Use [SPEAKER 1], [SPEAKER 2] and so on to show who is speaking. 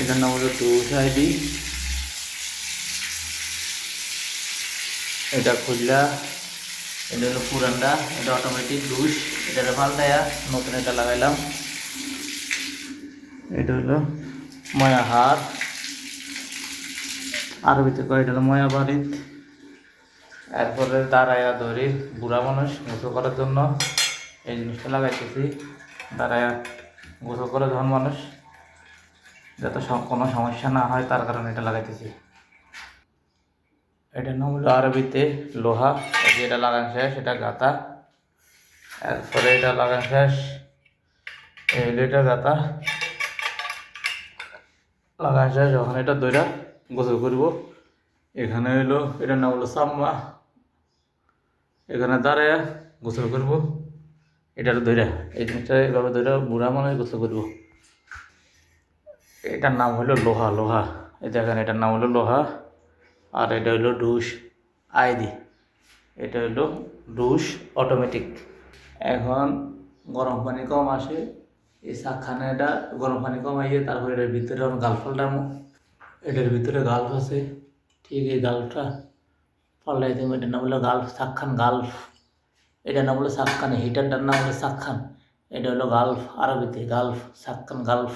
[SPEAKER 1] এটার নাম হলো টুস আইডি। এটা খুললা, এটা হলো পুরানটা, এটা অটোমেটিক ডুস। এটা পাল্টায়া নতুন এটা লাগাইলাম। এটা হলো ময়া হার, আরবিতে কয় এটা হলো ময়া বাড়িত। এরপরে দাঁড়ায়া ধরি বুড়া মানুষ গোসল করার জন্য এই জিনিসটা লাগাইতেছি। দাঁড়ায়া গোসল করে যখন মানুষ, যাতে কোনো সমস্যা না হয় তার কারণে এটা লাগাইতেছি। এটার নাম হলো আরবিতে লোহা। যেটা লাগানো শেষ এটা গাতা। এরপরে এটা লাগানো শেষ, এটা গাতা লাগানো শেষ। যখন এটা দইরা গোসল করব, এখানে হইলো এটার নাম হলো সাম্মা। এখানে দাঁড়ায় গোসল করব, এটার দইরা এই জিনিসটা এভাবে দইরা বুড়া মানুষ গোসল করব। এটার নাম হলো লোহা। লোহা এই দেখেন, এটার নাম হলো লোহা। আর এটা হলো ডুস আইডি। এটা হলো ডুস অটোমেটিক। এখন গরম পানি কম আসে, এই শাকখানে এটা গরম পানি কমাইয়ে তারপরে এটার ভিতরে গাল পাল্টামো। এটার ভিতরে গাল্ফ আছে, ঠিক এই গাল্ফটা পাল্টাই দেবো। এটার নাম হলো গাল্ফ, শাকখান গাল্ফ। এটার নাম হলো শাকখান, হিটারটার নাম হলো শাকখান। এটা হলো গাল্ফ, আরবিতে গাল্ফ, শাকখান গাল্ফ।